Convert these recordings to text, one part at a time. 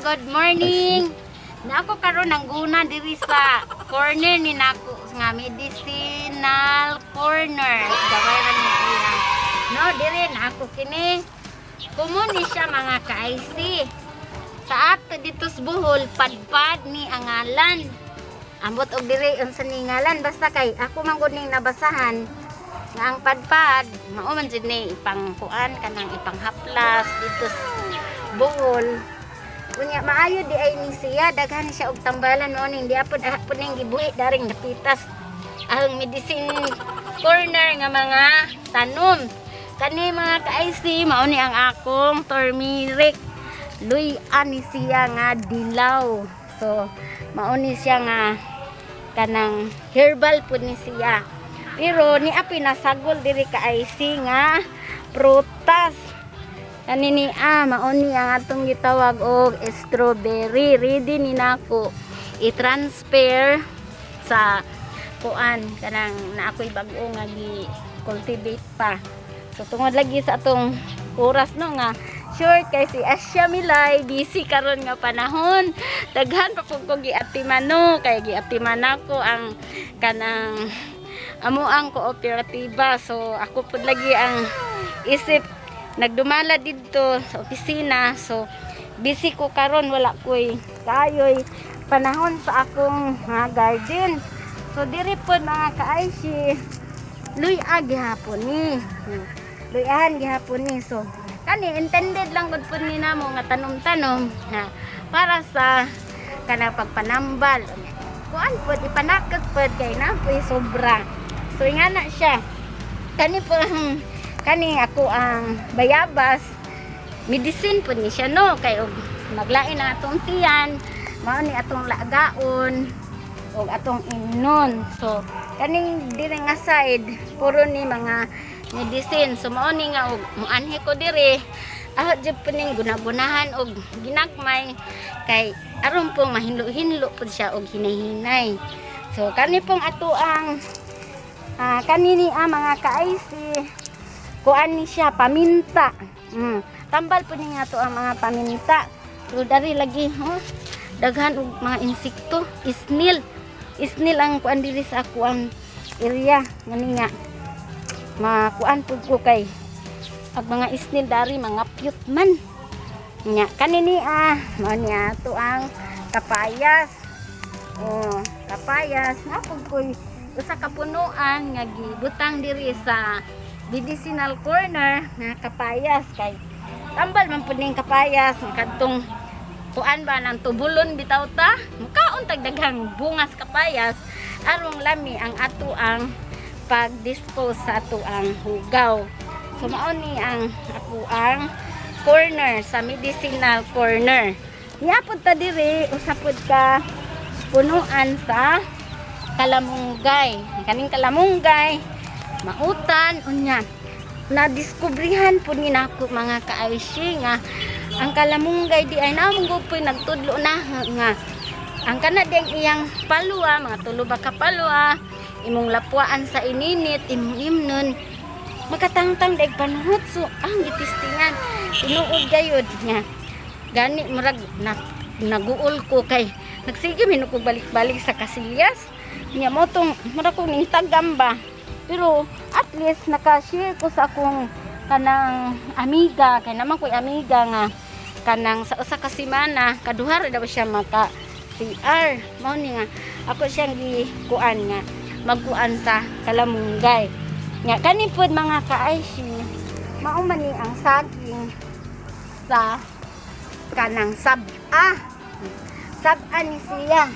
good morning. Na ako karon ng guna diri sa corner ni nako nga medicinal corner. Gaway ra ni iya. No, diri na ako kini. Kumuni siya mga ka-IC. Sa ato dito sa Bohol, padpad ni angalan. Ambot og diri unsa ni ngalan basta kay ako man gud ning nabasahan nga ang padpad mao man jud ni ipangkuan kanang ipanghaplas dito sa Bohol. Kunya maayo di ay ni siya daghan siya og tambalan mo ning diapod hapon ning gibuhi daring napitas ang medicine corner nga mga tanom. Kani mga ka-IC mao ni ang akong turmeric. Luy-an ni siya nga dilaw. So mao ni siya nga kanang herbal pud ni siya. Pero ni api nasagol diri ka-IC nga prutas. Kanini mao ni ang atong gitawag og strawberry. Ready ni nako i-transfer sa kuan kanang na ako'y bag-o nga gi-cultivate pa. So tungod lagi sa atong oras no nga short kay si Asya Milay busy karon nga panahon. Daghan pa pud ko giatiman no kay giatiman ako ang kanang amo ang kooperatiba. So ako pud lagi ang isip nagdumala dito sa opisina. So busy ko karon wala koy kayoy panahon sa akong garden. So diri pud mga ka-IC luy-ag gihapon ni. Luy-ahan gihapon ni. So kani intended lang gud pud ni namo nga tanom-tanom para sa kana pagpanambal. Kuan pud ipanakot pud kay na puy sobra. So ingana siya. Kani po kani ako ang bayabas medicine pud ni siya no kay og maglain na atong tiyan mao ni atong lagaon og atong imnon. So kaning diri nga side puro ni mga medicine. So mao ni nga og muanhi ko diri ahot jud puning gunagunahan og ginagmay kay aron pong mahinlo-hinlo pud siya og hinay-hinay. So kani pong ato ang kanini mga ka-IC kuan ni siya paminta. Tambal po ni nga to ang mga paminta. So dari lagi daghan og mga insekto, snail. Snail ang kuan diri sa ako ang area ngani nga makuan pud ko kay ang mga snail dari mga cute man. Nya kanini mao ni ato ang kapayas. Kapayas na pud koy usa ka punuan nga gibutang diri sa medicinal corner nga kapayas kay tambal man pud ning kapayas kadtong kuan ba nang tubulon bitaw ta mukaon tag daghang bungas kapayas arong lami ang ato ang pag-dispose sa ato ang hugaw. So mao ni ang ako ang corner sa medicinal corner. Niapod ta diri usapod ka punuan sa kalamunggay. Kaning kalamunggay mautan unya nadiskubrihan pud ni nako mga ka-IC nga ang kalamunggay di ay namong gupoy nagtudlo na nga ang kana ding iyang palwa mga tulo ba ka palwa imong lapuan sa ininit imong imnon makatangtang daig panuhot. So ang gitistingan tinuod gayud nga gani murag naguol ko kay nagsige min ko balik-balik sa kasilyas nya mo tong murag ko ning tagam ba. Pero at least naka-share ko sa akong kanang amiga kay naman ko'y amiga nga kanang sa usa ka semana kaduha ra daw siya maka CR. Mao ni nga ako siyang gikuan nga magkuan sa kalamunggay. Nga kani pud mga ka-IC mao man ni ang saging sa kanang sab-a. Sab-a ni siya.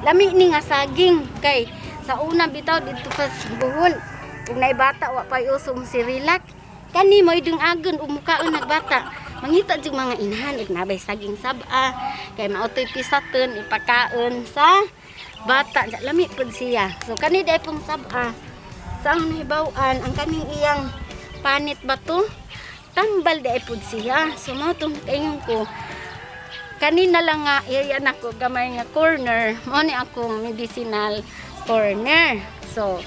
Lami ni nga saging kay sa una bitaw dito sa Bohol kung naibata wa pa usong si Relax kani mo idung agon umukaon nagbata mangita jud mga inahan ug nabay saging sab-a kay maotoy pisaton ipakaon sa bata lami pud siya. So kani day pong sab-a sa ang nahibaw-an ang kaning iyang panit ba to tambal day pud siya. So mao tong kaingon ko kanina lang nga area nako gamay nga corner mao ni akong medicinal corner. So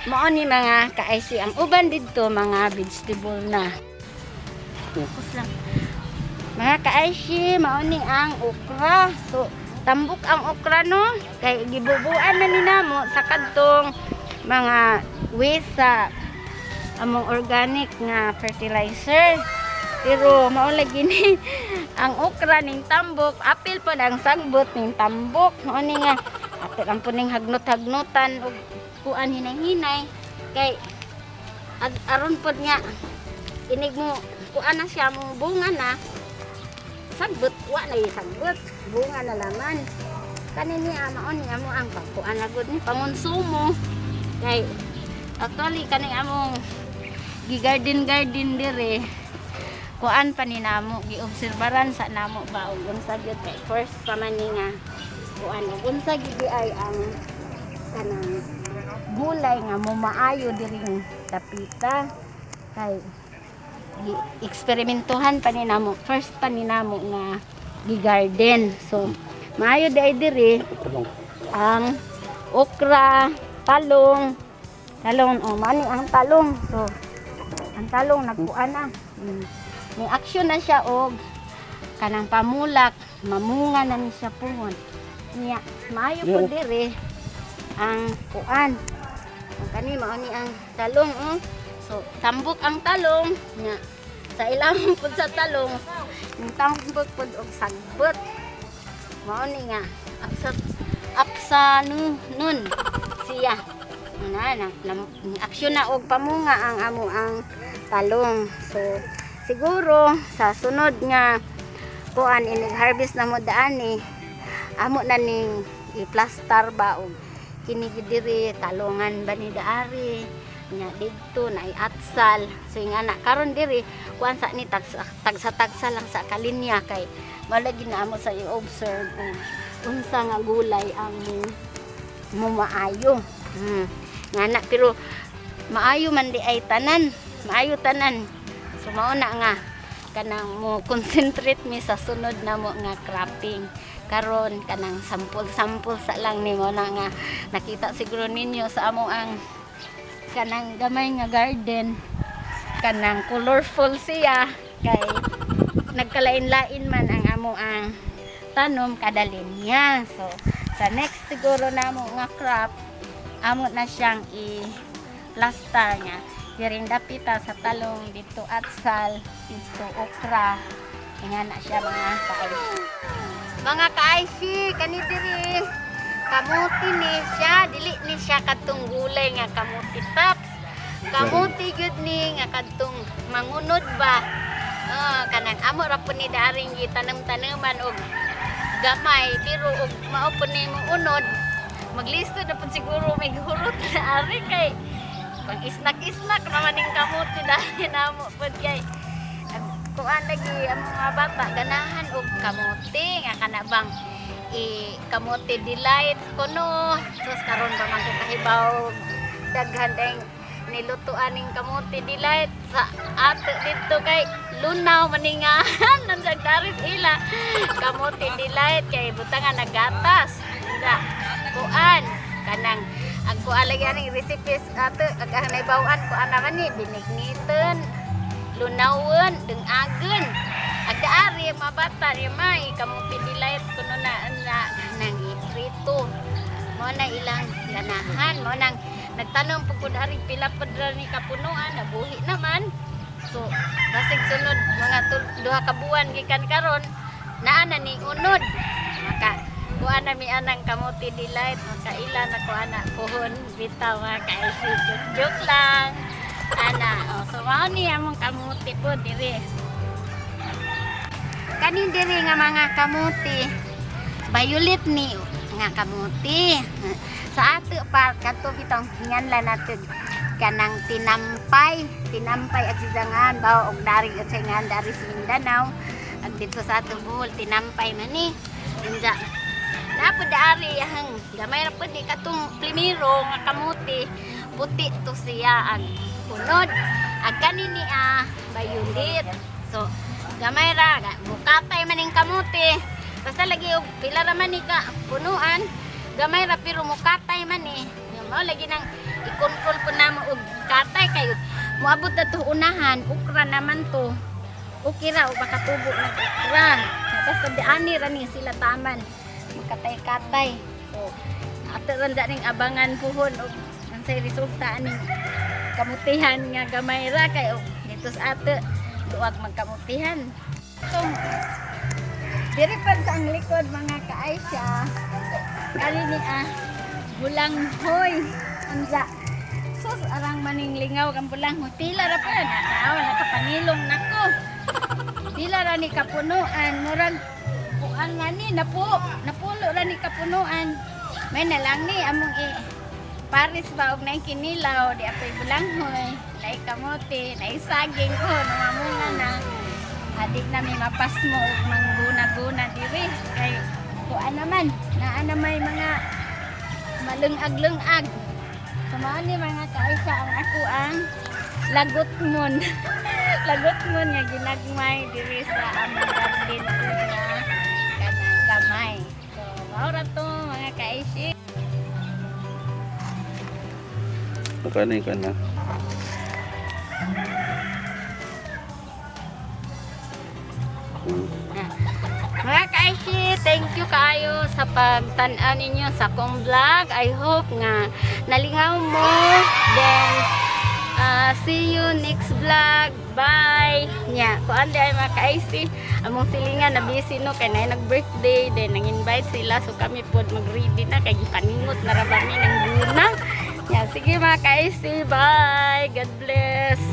mao ni mga ka-IC ang uban dito mga vegetable na. Focus lang. Mga ka-Aishi, mauni ang okra. So, tambok ang okra no. Kay gibubuan na ni namo sa kadtong mga waste sa among organic nga fertilizer. Pero maula gini ang okra ning tambok, apil po ang sagbot ning tambok. Mauni nga ato lang po ning hagnot-hagnotan og kuan hinay-hinay kay aron pod nga inig mo kuan na siya mo bunga na sagbot wa na sagbot bunga na laman kanini amaon nga mo ang pagkuan na gud ni pangonsumo kay actually kani among gigarden dire kuan pa ni namo giobserbaran sa namo ba og unsa gyud kay first pa man ni nga kuan og unsa gyud ay ang kanang gulay nga mo maayo diri tapita kay eksperimentuhan pa ni namo first pa ni namo nga gigarden so maayo diri ang okra talong oh mani ang talong so ang talong nagkuan na may action na siya og kanang pamulak mamunga na ni siya puhon niya maayo po diri ang kuan ang kani mao ni ang talong so tambok ang talong nya sa ilang pud sa talong yung tambok pud og sagbot mao ni nga apsa nun siya na aksyon na og pamunga ang amo ang talong so siguro sa sunod nga kuan inig harvest na mo daani amo na ning i-plaster ba og kini diri talongan ba ni daari nya didto na iatsal so nga na karon diri kuan sa ni tagsa lang sa kalinya kay malagi na amo sa i-observe unsa nga gulay ang mo maayo nga na pero maayo man di ay tanan maayo tanan so mao na nga kanang mo concentrate mi sa sunod na mo nga cropping karon kanang sample sa lang nimo na nga nakita siguro ninyo sa amo ang kanang gamay nga garden kanang colorful siya kay nagkalain-lain man ang amo ang tanom kada linya so sa next siguro namo nga crop amo na siyang i-plaster nga diring dapita sa talong dito atsal dito okra nga na siya mga ka-Aishi kani diri kamuti ni siya dili ni siya katong gulay nga kamuti tops kamuti gyud ni nga kadtong mangunod ba kanang amo ra pud ni daring gitanam-tanaman og gamay pero og mao pud ni mo unod maglisto na pud siguro may hurot na ari kay pag isnak naman ning kamuti dahil namo pud kay kuan lagi ang mga bata ganahan og kamuti nga kanabang kamuti delight kuno sus karon ba man kahibaw daghan ding nilutuan ning kamuti delight sa ato dito kay lunaw maningahan nang daris ila kamuti delight kay butangan nagatas nga kuan kanang ang kuan lagi aning recipes ato aghanay bawaan kuan naman ni binigniton lunawon dengagen agdaari mga bata ri may kamuti delight kuno na nang iprito mo na ilang ganahan mo nang nagtanong pugod ari pila padra ni kapunuan nabuhi naman so basig sunod mga duha ka buwan gikan karon naa na ni unod maka kuan na mi anang kamuti delight makaila na ko ana pohon bitaw mga ka-Aishi joke lang ana so mao ni among kamuti po diri kanin diri nga mga kamuti violet ni nga kamuti sa ato pa kadto bitong hinganlan natin kanang tinampay at sisangan bawo og dari at singan dari sa Mindanao ag dito sa ato buhol tinampay man ni inja napod dari hang gamay ra pud ni katong primero nga kamuti puti to siya ang unod ag kanini violet so gamay ra bukatay man ning kamuti basta lagi og pila ra man ni ka punuan gamay ra pero mukatay man mao lagi nang i-control po namo og katay kayo moabot na to unahan ukra naman to okay ra o makatubo na okra. Basta ani ra ni sila taman makatay-katay. So ato randa ning abangan puhon og unsay resulta aning kamutihan nga gamay ra kay dito sa ato duwag magkamutihan. So diri pa sa ang likod mga ka-Aisha kali ni bulang hoy anza sus arang maning lingaw kang bulang hoy pila ra pa na nakapanilong nako pila ra ni kapunuan murag kuan nga ni napulo ra ni kapunuan may na lang ni among paris ba og nay kinilaw di apoy bulang hoy nay kamote nay saging ko namamunga na adik na may mapasmo og mangguna-guna diri kay kuan naman naa na may mga malungag-lungag. Samahan ni mga ka-Aisha ang ako ang lagotmon. Lagotmon nga ginagmay diri sa among garden ko nga kanang gamay. So, mao ra to mga ka-Aisha. Kanay ka na. Mga ka-Aisha, thank you kaayo sa pagtan-an ninyo sa akong vlog. I hope nga nalingaw mo. Then, see you next vlog. Bye! Nya, kuan di ay mga ka-Aisha, among silingan na busy no, kaya na nag-birthday. Then, nang-invite sila. So, kami po mag-ready na. Kaya paningot na rabami ng guna. Nya, sige mga ka-Aisha, bye! God bless!